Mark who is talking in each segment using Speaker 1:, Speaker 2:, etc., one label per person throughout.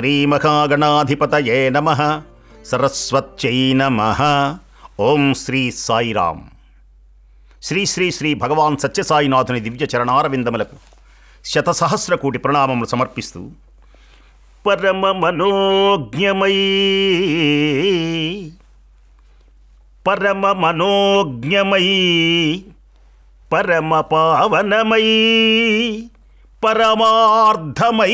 Speaker 1: శ్రీమహాగణాధిపతయే నమః. సరస్వత్యై నమః. ఓం శ్రీ సాయిరామ్. శ్రీ శ్రీ శ్రీ భగవాన్ సత్యసాయినాథుని దివ్య చరణారవిందములకు శతసహస్ర కోటి ప్రణామములు సమర్పిస్తూ, పరమ మనోజ్ఞమై పరమ మనోజ్ఞమై పరమ పావనమై పరమార్థమై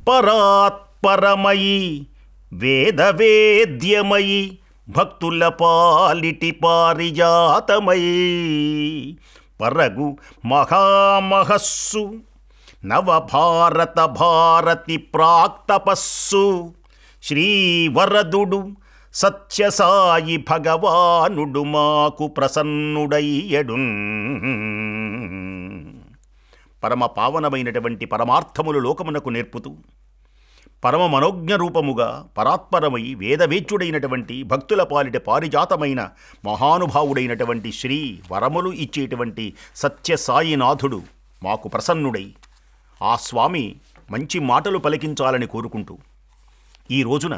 Speaker 1: పరాత్పరమై వేదవేద్యమై భక్తుల పాలిటి పారిజాతమై పరగు మహామహస్సు నవభారత భారతి ప్రాక్తపస్సు శ్రీవరదుడు సత్యసాయి భగవానుడు మాకు ప్రసన్నుడయ్యడున్. పరమ పావనమైనటువంటి పరమార్థములు లోకమునకు నేర్పుతూ, పరమ మనోజ్ఞ రూపముగా పరాత్పరమై వేదవేద్యుడైనటువంటి భక్తుల పాలిట పారిజాతమైన మహానుభావుడైనటువంటి శ్రీ వరములు ఇచ్చేటువంటి సత్యసాయినాథుడు మాకు ప్రసన్నుడై ఆ స్వామి మంచి మాటలు పలికించాలని కోరుకుంటూ, ఈ రోజున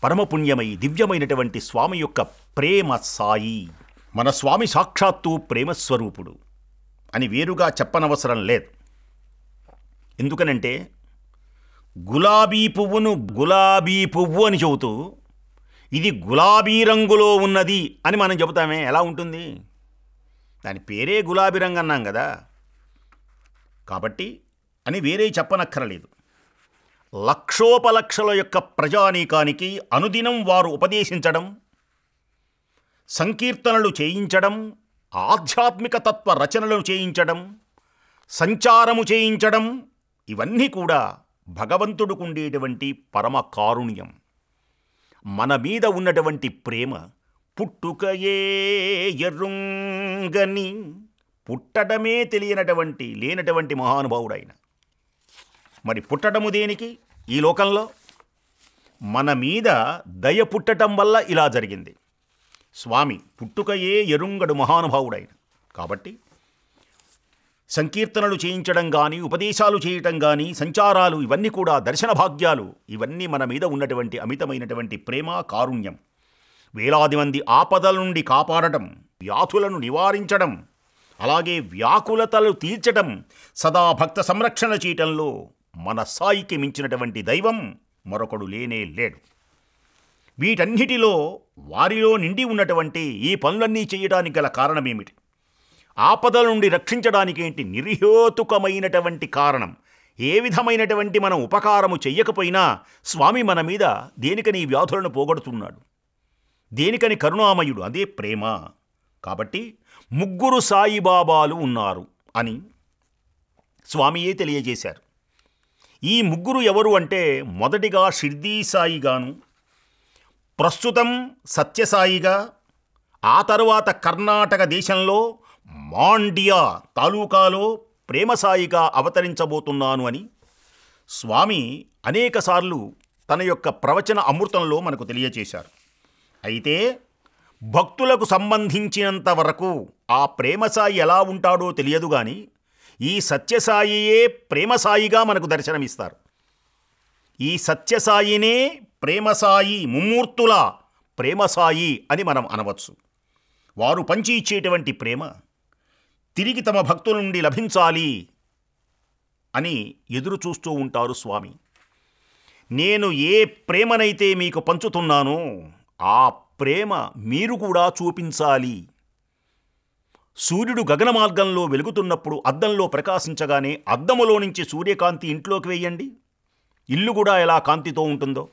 Speaker 1: పరమపుణ్యమై దివ్యమైనటువంటి స్వామి యొక్క ప్రేమ సాయి, మన స్వామి సాక్షాత్తు ప్రేమస్వరూపుడు అని వేరుగా చెప్పనవసరం లేదు. ఎందుకనంటే గులాబీ పువ్వును గులాబీ పువ్వు అని చెబుతూ ఇది గులాబీ రంగులో ఉన్నది అని మనం చెబుతామే, ఎలా ఉంటుంది? దాని పేరే గులాబీ రంగు అన్నాం కదా, కాబట్టి అని వేరే చెప్పనక్కరలేదు. లక్షోపలక్షల యొక్క ప్రజానీకానికి అనుదినం వారు ఉపదేశించడం, సంకీర్తనలు చేయించడం, ఆధ్యాత్మిక తత్వ రచనలు చేయించడం, సంచారము చేయించడం, ఇవన్నీ కూడా భగవంతుడికి ఉండేటువంటి పరమ కారుణ్యం. మన మీద ఉన్నటువంటి ప్రేమ పుట్టుకయే ఎరుంగని, పుట్టడమే తెలియనటువంటి లేనటువంటి మహానుభావుడైన. మరి పుట్టడము దేనికి? ఈ లోకంలో మన మీద దయ పుట్టడం వల్ల ఇలా జరిగింది. స్వామి పుట్టుకయే ఎరుంగడు మహానుభావుడైన. కాబట్టి సంకీర్తనలు చేయించడం కానీ, ఉపదేశాలు చేయటం కానీ, సంచారాలు, ఇవన్నీ కూడా దర్శన భాగ్యాలు, ఇవన్నీ మన మీద ఉన్నటువంటి అమితమైనటువంటి ప్రేమ కారుణ్యం. వేలాది మంది ఆపదల నుండి కాపాడటం, వ్యాధులను నివారించడం, అలాగే వ్యాకులతలు తీర్చడం, సదా భక్త సంరక్షణ చేయటంలో మన సాయికి మించినటువంటి దైవం మరొకడు లేనే లేడు. వీటన్నిటిలో వారిలో నిండి ఉన్నటువంటి ఈ పనులన్నీ చేయడానికి గల కారణమేమిటి? ఆపదల నుండి రక్షించడానికి ఏంటి నిర్హేతుకమైనటువంటి కారణం? ఏ విధమైనటువంటి మనం ఉపకారము చెయ్యకపోయినా స్వామి మన మీద దేనికని ఈ వ్యాధులను పోగొడుతున్నాడు, దేనికని కరుణామయుడు, అదే ప్రేమ. కాబట్టి ముగ్గురు సాయిబాబాలు ఉన్నారు అని స్వామియే తెలియజేశారు. ఈ ముగ్గురు ఎవరు అంటే, మొదటిగా షిర్డీ సాయిగాను, ప్రస్తుతం సత్యసాయిగా, ఆ తరువాత కర్ణాటక దేశంలో మాండ్యా తాలూకాలో ప్రేమసాయిగా అవతరించబోతున్నాను అని స్వామి అనేకసార్లు తన యొక్క ప్రవచన అమృతంలో మనకు తెలియచేశారు. అయితే భక్తులకు సంబంధించినంత వరకు ఆ ప్రేమసాయి ఎలా ఉంటాడో తెలియదు కానీ, ఈ సత్యసాయియే ప్రేమసాయిగా మనకు దర్శనమిస్తారు. ఈ సత్యసాయినే ప్రేమసాయి, ముమ్మూర్తుల ప్రేమసాయి అని మనం అనవచ్చు. వారు పంచి ఇచ్చేటువంటి ప్రేమ తిరిగి తమ భక్తుల నుండి లభించాలి అని ఎదురు చూస్తూ ఉంటారు స్వామి. నేను ఏ ప్రేమనైతే మీకు పంచుతున్నానో ఆ ప్రేమ మీరు కూడా చూపించాలి. సూర్యుడు గగన మార్గంలో వెలుగుతున్నప్పుడు అద్దంలో ప్రకాశించగానే అద్దములో నుంచి సూర్యకాంతి ఇంట్లోకి వేయండి, ఇల్లు కూడా ఎలా కాంతితో ఉంటుందో,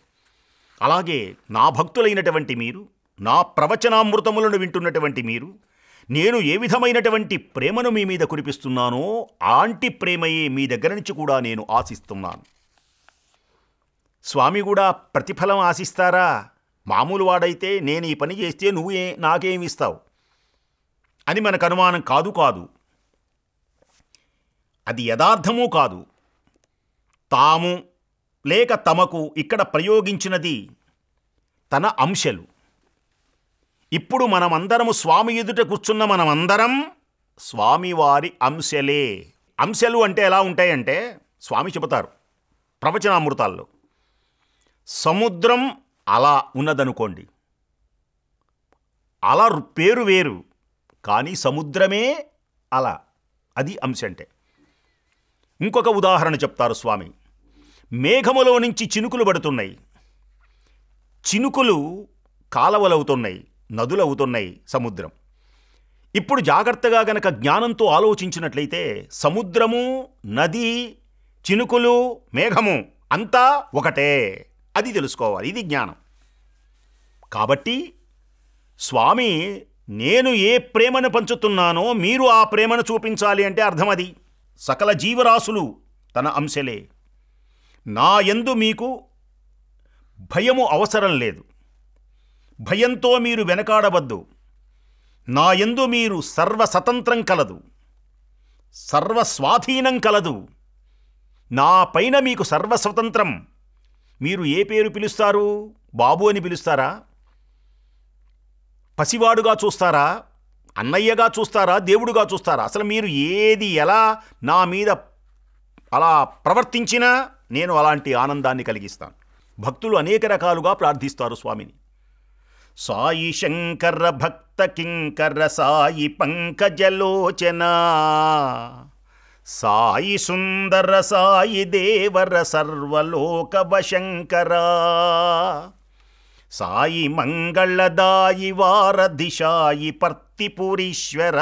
Speaker 1: అలాగే నా భక్తులైనటువంటి మీరు, నా ప్రవచనామృతములను వింటున్నటువంటి మీరు, నేను ఏ విధమైనటువంటి ప్రేమను మీ మీద కురిపిస్తున్నానో ఆంటి ప్రేమయే మీ దగ్గర నుంచి కూడా నేను ఆశిస్తున్నాను. స్వామి కూడా ప్రతిఫలం ఆశిస్తారా? మామూలు వాడైతే నేను ఈ పని చేస్తే నువ్వు నాకేమిస్తావు అని మనకు అనుమానం కాదు. అది యథార్థమూ కాదు. తాము లేక తమకు ఇక్కడ ప్రయోగించినది తన అంశలు. ఇప్పుడు మనమందరము స్వామి ఎదుట కూర్చున్న మనమందరం స్వామివారి అంశలే. అంశలు అంటే ఎలా ఉంటాయంటే, స్వామి చెబుతారు, ప్రవచనామృతాల్లో. సముద్రం అలా ఉన్నదనుకోండి, అలా పేరు వేరు, కానీ సముద్రమే అలా. అది అంశం అంటే. ఇంకొక ఉదాహరణ చెప్తారు స్వామి. మేఘములో నుంచి చినుకులు పడుతున్నాయి. చినుకులు కాలవలవుతున్నాయి, నదులవుతున్నాయి సముద్రం. ఇప్పుడు జాగ్రత్తగా గనక జ్ఞానంతో ఆలోచించినట్లయితే సముద్రము, నది, చినుకులు, మేఘము అంతా ఒకటే. అది తెలుసుకోవాలి. ఇది జ్ఞానం. కాబట్టి స్వామి, నేను ఏ ప్రేమను పంచుతున్నానో మీరు ఆ ప్రేమను చూపించాలి అంటే అర్థం అది. సకల జీవరాశులు తన అంశలే. నా యందు మీకు భయము అవసరం లేదు. భయంతో మీరు వెనకాడవద్దు. నా యందు మీరు సర్వస్వతంత్రం కలదు, సర్వస్వాధీనం కలదు. నా పైన మీకు సర్వస్వతంత్రం. మీరు ఏ పేరు పిలుస్తారు? బాబు అని పిలుస్తారా? పసివాడుగా చూస్తారా? అన్నయ్యగా చూస్తారా? దేవుడుగా చూస్తారా? అసలు మీరు ఏది ఎలా నా మీద అలా ప్రవర్తించినా నేను అలాంటి ఆనందాన్ని కలిగిస్తాను. భక్తులు అనేక రకాలుగా ప్రార్థిస్తారు స్వామిని. సాయి శంకర భక్త కింకర సాయి పంకజలోచన, సాయి సుందర సాయి దేవర సర్వలోక వశంకర, సాయి మంగళదాయి వారధి సాయి పర్తిపురీశ్వర,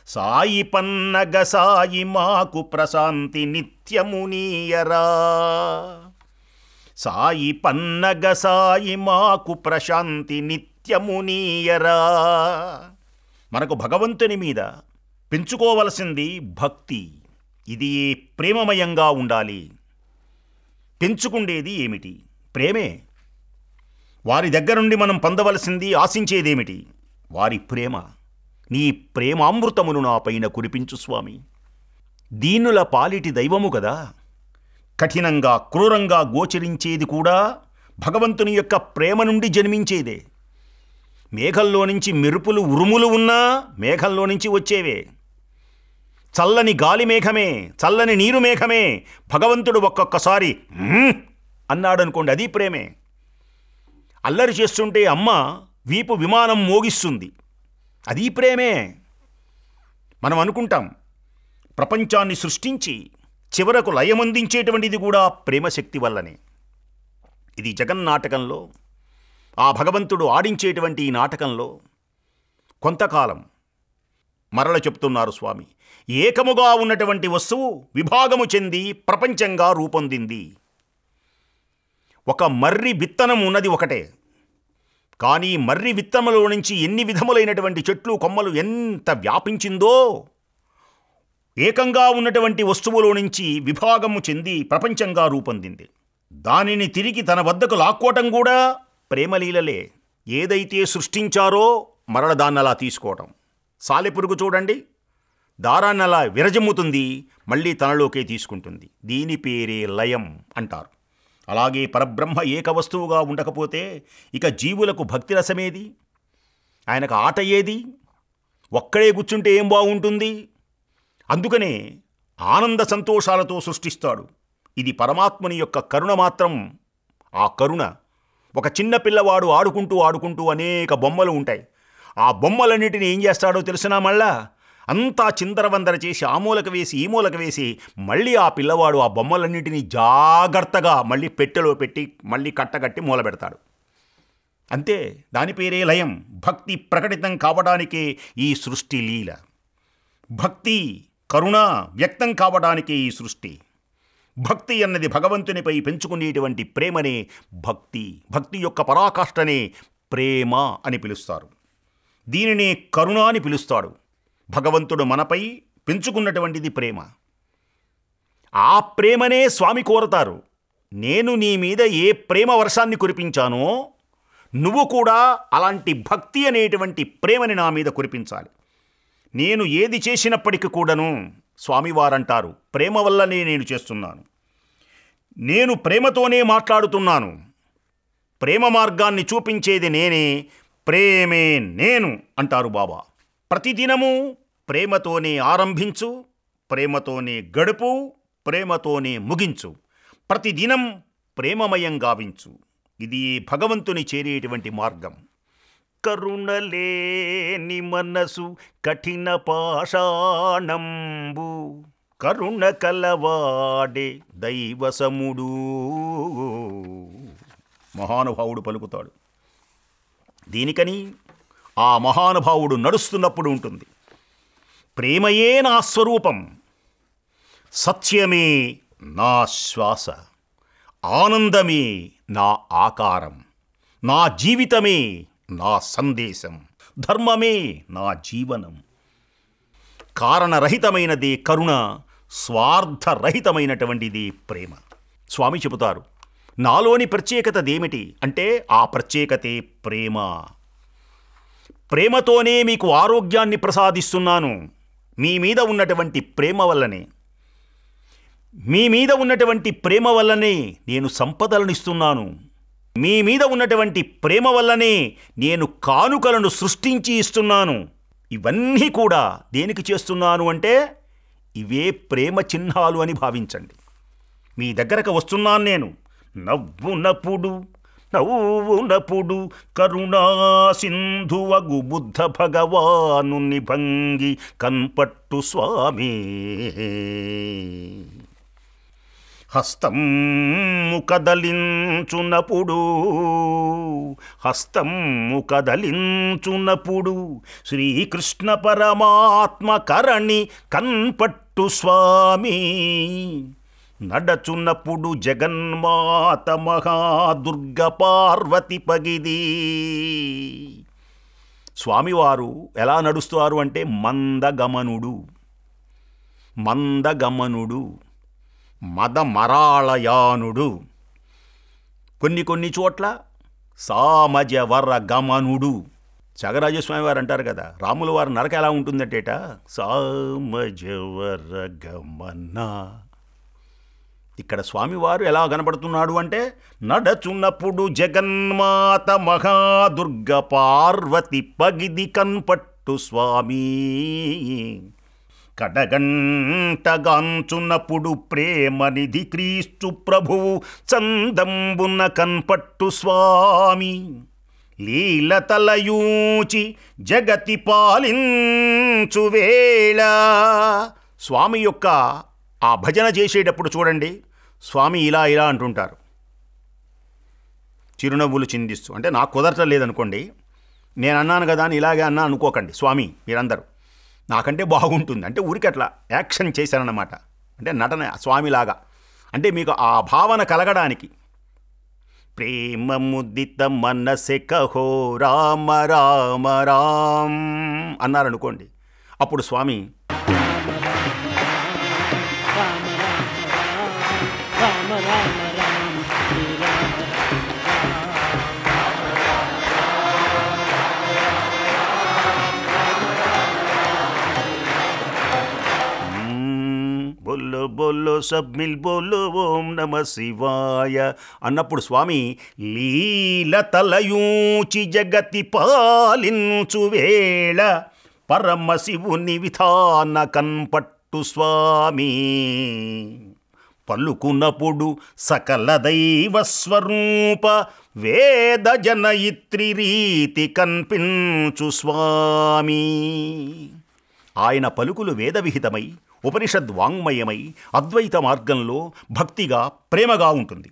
Speaker 1: సాయి పన్నగ సాయి మాకు ప్రశాంతి నిత్యమునీయరా, సాయి పన్నగ సాయి మాకు ప్రశాంతి నిత్యమునీయరా. మనకు భగవంతుని మీద పెంచుకోవలసింది భక్తి. ఇది ప్రేమమయంగా ఉండాలి. పెంచుకుండేది ఏమిటి? ప్రేమే. వారి దగ్గర నుండి మనం పొందవలసింది, ఆశించేదేమిటి? వారి ప్రేమ. నీ ప్రేమామృతమును నా పైన కురిపించు స్వామి. దీనుల పాలిటి దైవము కదా. కఠినంగా క్రూరంగా గోచరించేది కూడా భగవంతుని యొక్క ప్రేమ నుండి జన్మించేదే. మేఘంలో నుంచి మెరుపులు ఉరుములు ఉన్నా మేఘంలో నుంచి వచ్చేవే. చల్లని గాలి మేఘమే, చల్లని నీరు మేఘమే. భగవంతుడు ఒక్కొక్కసారి అన్నాడనుకోండి, అది ప్రేమే. అల్లరి చేస్తుంటే అమ్మ వీపు విమానం మోగిస్తుంది, అది ప్రేమే. మనం అనుకుంటాం ప్రపంచాన్ని సృష్టించి చివరకు లయమందించేటువంటిది కూడా ప్రేమశక్తి వల్లనే. ఇది జగన్నాటకంలో ఆ భగవంతుడు ఆడించేటువంటి ఈ నాటకంలో కొంతకాలం మరల చెప్తున్నారు స్వామి, ఏకముగా ఉన్నటువంటి వస్తువు విభాగము చెంది ప్రపంచంగా రూపొందింది. ఒక మర్రి విత్తనం ఉన్నది ఒకటే, కానీ మర్రి విత్తనములో నుంచి ఎన్ని విధములైనటువంటి చెట్లు కొమ్మలు ఎంత వ్యాపించిందో, ఏకంగా ఉన్నటువంటి వస్తువులో నుంచి విభాగము చెంది ప్రపంచంగా రూపొందింది. దానిని తిరిగి తన వద్దకు లాక్కోవటం కూడా ప్రేమలీలలే. ఏదైతే సృష్టించారో మరల దాన్నలా తీసుకోవటం. సాలెపురుగు చూడండి, దారాన్నలా విరజమ్ముతుంది, మళ్ళీ తనలోకే తీసుకుంటుంది. దీని పేరే లయం అంటారు. అలాగే పరబ్రహ్మ ఏక వస్తువుగా ఉండకపోతే ఇక జీవులకు భక్తి రసమేది? ఆయనకు ఆట ఏది? ఒక్కడే కూర్చుంటే ఏం బాగుంటుంది? అందుకనే ఆనంద సంతోషాలతో సృష్టిస్తాడు. ఇది పరమాత్మని యొక్క కరుణ మాత్రం. ఆ కరుణ, ఒక చిన్న పిల్లవాడు ఆడుకుంటూ అనేక బొమ్మలు ఉంటాయి. ఆ బొమ్మలన్నిటిని ఏం చేస్తాడో తెలిసినా మళ్ళా అంతా చిందరవందర చేసి ఆ మూలకు వేసి ఈ మూలకు వేసి మళ్ళీ ఆ పిల్లవాడు ఆ బొమ్మలన్నింటినీ జాగ్రత్తగా మళ్ళీ పెట్టెలో పెట్టి మళ్ళీ కట్టగట్టి మూల పెడతాడు. అంతే, దాని పేరే లయం. భక్తి ప్రకటితం కావడానికే ఈ సృష్టి లీల. భక్తి కరుణ వ్యక్తం కావడానికే ఈ సృష్టి. భక్తి అన్నది భగవంతునిపై పెంచుకునేటువంటి ప్రేమనే భక్తి. భక్తి యొక్క పరాకాష్ఠనే ప్రేమ అని పిలుస్తారు. దీనినే కరుణ అని పిలుస్తాడు. భగవంతుడు మనపై పెంచుకున్నటువంటిది ప్రేమ. ఆ ప్రేమనే స్వామి కోరతారు. నేను నీ మీద ఏ ప్రేమ వర్షాన్ని కురిపించానో నువ్వు కూడా అలాంటి భక్తి అనేటువంటి ప్రేమని నా మీద కురిపించాలి. నేను ఏది చేసినప్పటికీ కూడాను స్వామివారంటారు, ప్రేమ వల్లనే నేను చేస్తున్నాను. నేను ప్రేమతోనే మాట్లాడుతున్నాను. ప్రేమ మార్గాన్ని చూపించేది నేనే, ప్రేమే నేను అంటారు బాబా. ప్రతిదినము ప్రేమతోనే ఆరంభించు, ప్రేమతోనే గడుపు, ప్రేమతోనే ముగించు. ప్రతిదినం ప్రేమమయం గావించు. ఇది భగవంతుని చేరేటువంటి మార్గం. కరుణలేని మనసు కఠిన పాషాణంబు, కరుణ కలవాడే దైవసముడు. మహానుభావుడు పలుకుతాడు. దీనికని ఆ మహానుభావుడు నడుస్తున్నప్పుడు ఉంటుంది. ప్రేమయే నా స్వరూపం, సత్యమే నా శ్వాస, ఆనందమే నా ఆకారం, నా జీవితమే నా సందేశం, ధర్మమే నా జీవనం. కారణరహితమైనదే కరుణ, స్వార్థరహితమైనటువంటిది ప్రేమ. స్వామి చెబుతారు, నాలోని ప్రత్యేకతదేమిటి అంటే ఆ ప్రత్యేకతే ప్రేమ. ప్రేమతోనే మీకు ఆరోగ్యాన్ని ప్రసాదిస్తున్నాను. మీ మీద ఉన్నటువంటి ప్రేమ వల్లనే, మీ మీద ఉన్నటువంటి ప్రేమ వల్లనే నేను సంపదలను ఇస్తున్నాను. మీ మీద ఉన్నటువంటి ప్రేమ వల్లనే నేను కానుకలను సృష్టించి ఇస్తున్నాను. ఇవన్నీ కూడా దేనికి చేస్తున్నాను అంటే ఇవే ప్రేమ చిహ్నాలు అని భావించండి. మీ దగ్గరకు వస్తున్నాను నేను. నవ్వునప్పుడు కరుణా సింధువగు బుద్ధ భగవాను భంగి కన్పట్టు స్వామి. హస్తము కదలించునప్పుడు శ్రీకృష్ణ పరమాత్మ కరణి కన్పట్టు స్వామి. నడచున్నప్పుడు జగన్మాత మహాదుర్గ పార్వతి పగిది. స్వామివారు ఎలా నడుస్తారు అంటే మందగమనుడు, మదమరాళయానుడు, కొన్ని చోట్ల సామజవర గమనుడు. త్యాగరాజస్వామి వారు అంటారు కదా, రాముల వారి నడక ఎలా ఉంటుందంటేట సామజవర గమన. ఇక్కడ స్వామివారు ఎలా కనబడుతున్నాడు అంటే నడచున్నప్పుడు జగన్మాత మహాదుర్గ పార్వతి పగిది కన్పట్టు స్వామి. కడగంటగాంచున్నప్పుడు ప్రేమనిధి క్రీస్తు ప్రభువు చందంబున కన్పట్టు స్వామి. లీలతలయూచి జగతి పాలించు వేళ. స్వామి యొక్క ఆ భజన చేసేటప్పుడు చూడండి, స్వామి ఇలా అంటుంటారు చిరునవ్వులు చిందిస్తూ. అంటే నాకు కుదరటం లేదనుకోండి, నేను అన్నాను కదా అని ఇలాగే అన్నా అనుకోకండి స్వామి మీరందరూ. నాకంటే బాగుంటుంది అంటే ఊరికి అట్లా యాక్షన్ చేశారన్నమాట. అంటే నటన స్వామిలాగా, అంటే మీకు ఆ భావన కలగడానికి. ప్రేమ ముదిత మనసె కహో రామ రామ రామ్ అన్నారనుకోండి, అప్పుడు స్వామి బోలో బోలో సబ్మిల్ బోలో ఓం నమ శివాయ అన్నప్పుడు స్వామి లీలతలయూచి జగతి పాలించు వేళ పరమశివుని విధాన కన్పట్టు స్వామి. పలుకునప్పుడు సకల దైవ స్వరూప వేద జనయిత్రి రీతి కన్పించు స్వామి. ఆయన పలుకులు వేదవిహితమై ఉపనిషద్వాంగ్మయమై అద్వైత మార్గంలో భక్తిగా ప్రేమగా ఉంటుంది.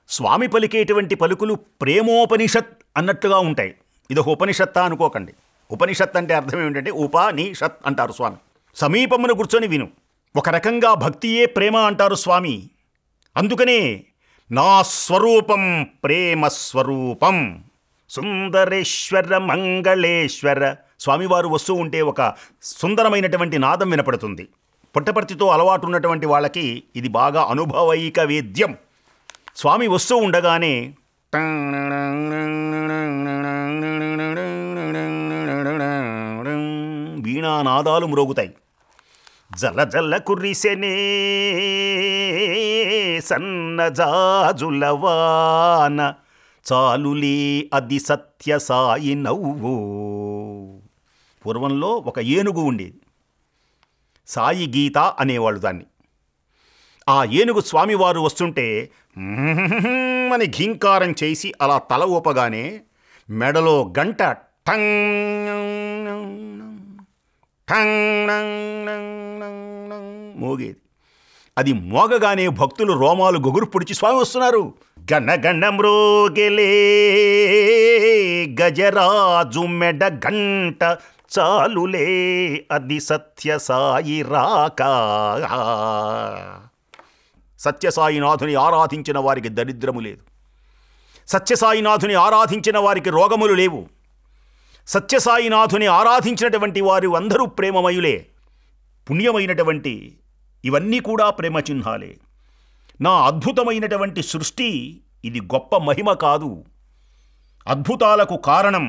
Speaker 1: స్వామి పలికేటువంటి పలుకులు ప్రేమోపనిషత్ అన్నట్టుగా ఉంటాయి. ఇదొక ఉపనిషత్తా అనుకోకండి. ఉపనిషత్ అంటే అర్థం ఏమిటంటే ఉపనిషత్ అంటారు స్వామి. సమీపమును కూర్చొని విను. ఒక రకంగా భక్తియే ప్రేమ అంటారు స్వామి. అందుకనే నా స్వరూపం ప్రేమ స్వరూపం. సుందరేశ్వర మంగళేశ్వర. స్వామివారు వస్తూ ఉంటే ఒక సుందరమైనటువంటి నాదం వినపడుతుంది. పుట్టపర్తితో అలవాటు ఉన్నటువంటి వాళ్ళకి ఇది బాగా అనుభవైక వేద్యం. స్వామి వస్తూ ఉండగానే వీణానాదాలు మ్రోగుతాయి. జల జల కురిసెనే సన్నజాజులవాన చాలులే అది సత్య సాయి నవ్వు. పూర్వంలో ఒక ఏనుగు ఉండేది, సాయి గీత అనేవాళ్ళు దాన్ని. ఆ ఏనుగు స్వామివారు వస్తుంటే అని ఘీంకారం చేసి అలా తల ఊపగానే మెడలో గంట టంగ్ టంగ్ మోగేది. అది మోగగానే భక్తులు రోమాలు గొగురు పొడిచి స్వామి వస్తున్నారు. గణ మ్రోగెలే గజరాజు మెడ గంట చాలులే అది సత్యసాయి రాక. సత్యసాయినాథుని ఆరాధించిన వారికి దరిద్రము లేదు. సత్యసాయినాథుని ఆరాధించిన వారికి రోగములు లేవు. సత్యసాయినాథుని ఆరాధించినటువంటి వారు అందరూ ప్రేమమయులే. పుణ్యమైనటువంటి ఇవన్నీ కూడా ప్రేమ చిహ్నాలే. నా అద్భుతమైనటువంటి సృష్టి ఇది గొప్ప మహిమ కాదు. అద్భుతాలకు కారణం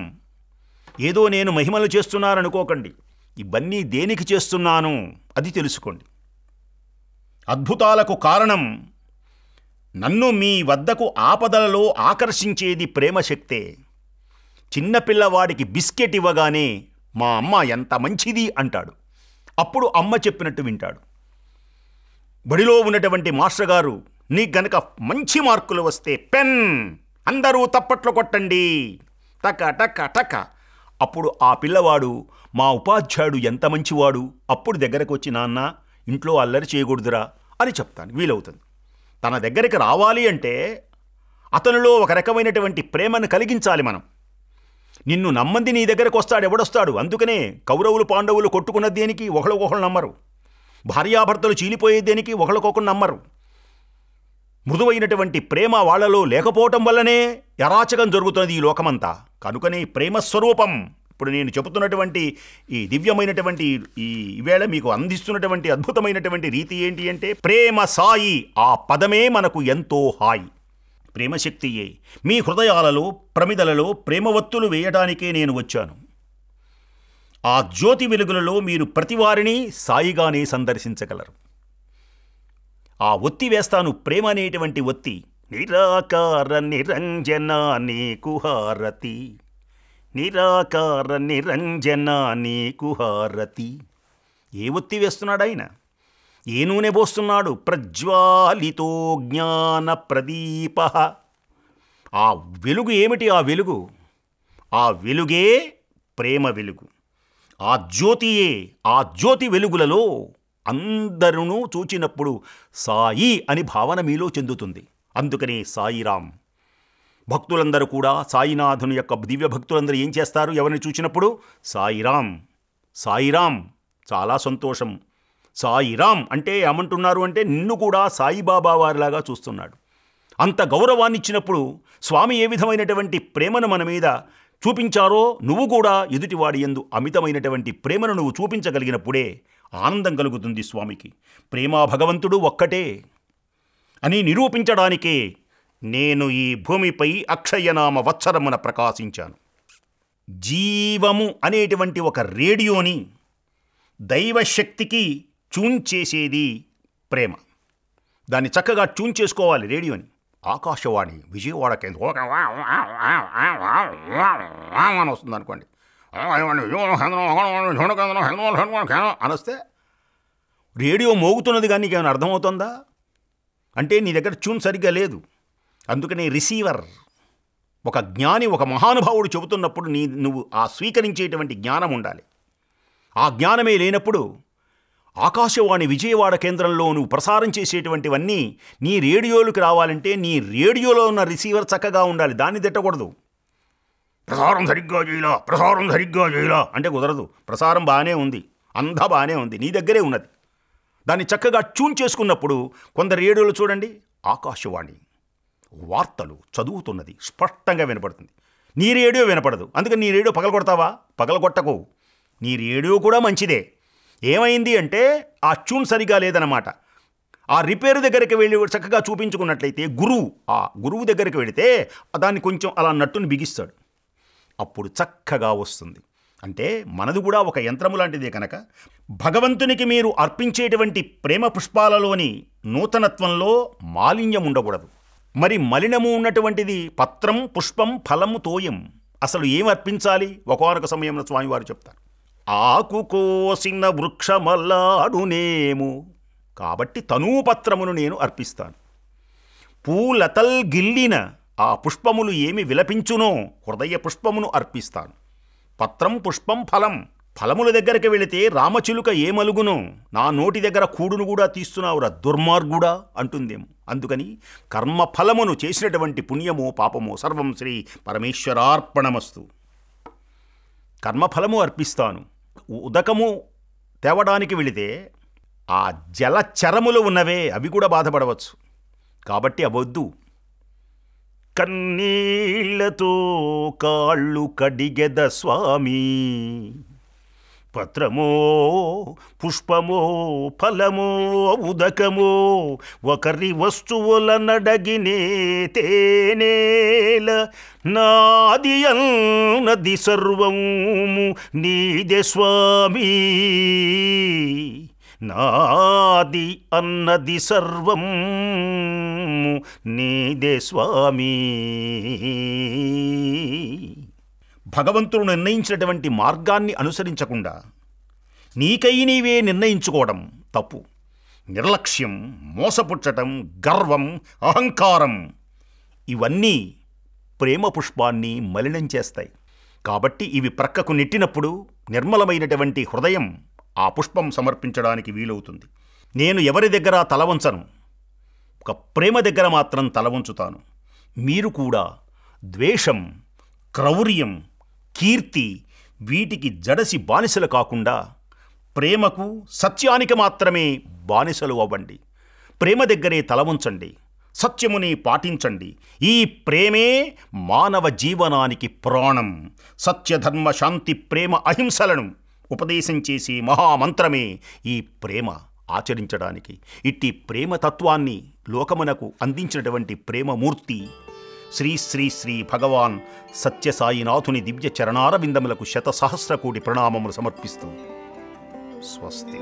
Speaker 1: ఏదో నేను మహిమలు చేస్తున్నాననుకోకండి. ఇవన్నీ దేనికి చేస్తున్నాను అది తెలుసుకోండి. అద్భుతాలకు కారణం నన్ను మీ వద్దకు ఆపదలలో ఆకర్షించేది ప్రేమశక్తే. చిన్నపిల్లవాడికి బిస్కెట్ ఇవ్వగానే మా అమ్మ ఎంత మంచిది అంటాడు. అప్పుడు అమ్మ చెప్పినట్టు వింటాడు. బడిలో ఉన్నటువంటి మాస్టర్ గారు నీకు గనక మంచి మార్కులు వస్తే పెన్ అందరూ తప్పట్లు కొట్టండి టక టక టక. అప్పుడు ఆ పిల్లవాడు మా ఉపాధ్యాయుడు ఎంత మంచివాడు, అప్పుడు దగ్గరకు వచ్చి నాన్న ఇంట్లో అల్లరి చేయకూడదురా అని చెప్తాను. వీలవుతుంది. తన దగ్గరికి రావాలి అంటే అతనిలో ఒక రకమైనటువంటి ప్రేమను కలిగించాలి మనం. నిన్ను నమ్మంది నీ దగ్గరకు వస్తాడు, ఎవడొస్తాడు? అందుకనే కౌరవులు పాండవులు కొట్టుకున్న దేనికి ఒకళ్ళకొకళ్ళు నమ్మరు. భార్యాభర్తలు చీలిపోయే దేనికి ఒకళ్ళకొకళ్ళు నమ్మరు. మృదువైనటువంటి ప్రేమ వాళ్లలో లేకపోవటం వల్లనే అరాచకం జరుగుతున్నది ఈ లోకమంతా. కనుకనే ప్రేమస్వరూపం ఇప్పుడు నేను చెబుతున్నటువంటి ఈ దివ్యమైనటువంటి ఈవేళ మీకు అందిస్తున్నటువంటి అద్భుతమైనటువంటి రీతి ఏంటి అంటే ప్రేమ సాయి. ఆ పదమే మనకు ఎంతో హాయి. ప్రేమశక్తియే. మీ హృదయాలలో ప్రమిదలలో ప్రేమవత్తులు వేయడానికే నేను వచ్చాను. ఆ జ్యోతి వెలుగులలో మీరు ప్రతివారిని సాయిగానే సందర్శించగలరు. ఆ ఒత్తి వేస్తాను, ప్రేమ అనేటువంటి ఒత్తి. నిరాకార నిరంజన నీకు హారతి, నిరాకార నిరంజన నీకు హారతి. ఏ ఒత్తి వేస్తున్నాడు ఆయన? ఏ నూనె పోస్తున్నాడు? ప్రజ్వాలితో జ్ఞాన ప్రదీప. ఆ వెలుగు ఏమిటి? ఆ వెలుగు, ఆ వెలుగే ప్రేమ వెలుగు. ఆ జ్యోతియే. ఆ జ్యోతి వెలుగులలో అందరూ చూచినప్పుడు సాయి అని భావన మీలో చెందుతుంది. అందుకనే సాయిరాం. భక్తులందరూ కూడా సాయినాథుని యొక్క దివ్య భక్తులందరూ ఏం చేస్తారు? ఎవరిని చూచినప్పుడు సాయిరాం సాయిరాం. చాలా సంతోషం. సాయిరాం అంటే ఏమంటున్నారు అంటే నిన్ను కూడా సాయిబాబా వారిలాగా చూస్తున్నాడు. అంత గౌరవాన్ని ఇచ్చినప్పుడు స్వామి ఏ విధమైనటువంటి ప్రేమను మన మీద చూపించారో నువ్వు కూడా ఎదుటివాడి యందు అమితమైనటువంటి ప్రేమను నువ్వు చూపించగలిగినప్పుడే ఆనందం కలుగుతుంది స్వామికి. ప్రేమా భగవంతుడు ఒక్కటే అని నిరూపించడానికే నేను ఈ భూమిపై అక్షయనామ వత్సరమున ప్రకాశించాను. జీవము అనేటువంటి ఒక రేడియోని దైవశక్తికి ట్యూన్ చేసేది ప్రేమ. దాన్ని చక్కగా ట్యూన్ చేసుకోవాలి రేడియోని. ఆకాశవాణి విజయవాడ కేంద్రం అని వస్తుంది అనుకోండి. అనొస్తే రేడియో మోగుతున్నది కానీ నీకేమైనా అర్థమవుతుందా అంటే నీ దగ్గర ట్యూన్ సరిగ్గా లేదు. అందుకనే రిసీవర్ ఒక జ్ఞాని, ఒక మహానుభావుడు చెబుతున్నప్పుడు నువ్వు ఆ స్వీకరించేటువంటి జ్ఞానం ఉండాలి. ఆ జ్ఞానమే లేనప్పుడు ఆకాశవాణి విజయవాడ కేంద్రంలో నువ్వు ప్రసారం చేసేటువంటివన్నీ నీ రేడియోలకు రావాలంటే నీ రేడియోలో ఉన్న రిసీవర్ చక్కగా ఉండాలి. దాన్ని తిట్టకూడదు. ప్రసారం సరిగ్గా చేయలా అంటే కుదరదు. ప్రసారం బాగానే ఉంది, అంతా బాగానే ఉంది, నీ దగ్గరే ఉన్నది. దాన్ని చక్కగా ట్యూన్ చేసుకున్నప్పుడు కొందరు రేడియోలు చూడండి, ఆకాశవాణి వార్తలు చదువుతున్నది స్పష్టంగా వినపడుతుంది. నీ రేడియో వినపడదు. అందుకని నీ రేడియో పగలగొడతావా? పగలగొట్టకు. నీ రేడియో కూడా మంచిదే. ఏమైంది అంటే ఆ ట్యూన్ సరిగా లేదన్నమాట. ఆ రిపేర్ దగ్గరికి వెళ్ళి చక్కగా చూపించుకున్నట్లయితే ఆ గురువు దగ్గరికి వెళితే దాన్ని కొంచెం అలా నట్టును బిగిస్తాడు. అప్పుడు చక్కగా వస్తుంది. అంటే మనది కూడా ఒక యంత్రము లాంటిదే కనుక భగవంతునికి మీరు అర్పించేటువంటి ప్రేమ పుష్పాలలోని నూతనత్వంలో మాలిన్యం ఉండకూడదు. మరి మలినము ఉన్నటువంటిది పత్రం, పుష్పం, ఫలము, తోయం. అసలు ఏం అర్పించాలి? ఒకానొక సమయంలో స్వామివారు చెప్తారు. ఆకు కోసిన వృక్షమల్లాడునేము. కాబట్టి తనూపత్రమును నేను అర్పిస్తాను. పూలతల్ గిల్లిన ఆ పుష్పములు ఏమి విలపించునో హృదయ పుష్పమును అర్పిస్తాను. పత్రం పుష్పం ఫలం, ఫలముల దగ్గరికి వెళితే రామచిలుక ఏమలుగునో, నా నోటి దగ్గర కూడును కూడా తీస్తున్నావురా దుర్మార్గుడా అంటుందేమో. అందుకని కర్మఫలమును చేసినటువంటి పుణ్యమో పాపమో సర్వం శ్రీ పరమేశ్వరార్పణమస్తు. కర్మఫలము అర్పిస్తాను. ఉదకము తేవడానికి వెళితే ఆ జలచరములు ఉన్నవే అవి కూడా బాధపడవచ్చు. కాబట్టి అవద్దు. కన్నీళ్లతో కాళ్ళు కడిగెద స్వామి, పత్రమో పుష్పమో ఫలమో ఉదకమో ఒకరి వస్తువుల నడగినే తేనేల, నాది అన్నది సర్వము నీదే స్వామి, నాది అన్నది సర్వం నీదే స్వామి. భగవంతుడు నిర్ణయించినటువంటి మార్గాన్ని అనుసరించకుండా నీకై నీవే నిర్ణయించుకోవడం తప్పు. నిర్లక్ష్యం, మోసపుచ్చటం, గర్వం, అహంకారం ఇవన్నీ ప్రేమ పుష్పాన్ని మలినం చేస్తాయి. కాబట్టి ఇవి ప్రక్కకు నెట్టినప్పుడు నిర్మలమైనటువంటి హృదయం ఆ పుష్పం సమర్పించడానికి వీలవుతుంది. నేను ఎవరి దగ్గర తల వంచను, ఒక ప్రేమ దగ్గర మాత్రం తల వంచుతాను. మీరు కూడా ద్వేషం, క్రౌర్యం, కీర్తి వీటికి జడసి బానిసలు కాకుండా ప్రేమకు, సత్యానికి మాత్రమే బానిసలు అవ్వండి. ప్రేమ దగ్గరే తల వంచండి, సత్యముని పాటించండి. ఈ ప్రేమే మానవ జీవనానికి ప్రాణం. సత్యధర్మ శాంతి ప్రేమ అహింసలను ఉపదేశం చేసే మహామంత్రమే ఈ ప్రేమ ఆచరించడానికి. ఇట్టి ప్రేమతత్వాన్ని లోకమునకు అందించినటువంటి ప్రేమమూర్తి శ్రీ శ్రీ శ్రీ భగవాన్ సత్యసాయినాథుని దివ్య చరణారవిందములకు శతసహస్ర కోటి ప్రణామములు సమర్పిస్తూ స్వస్తి.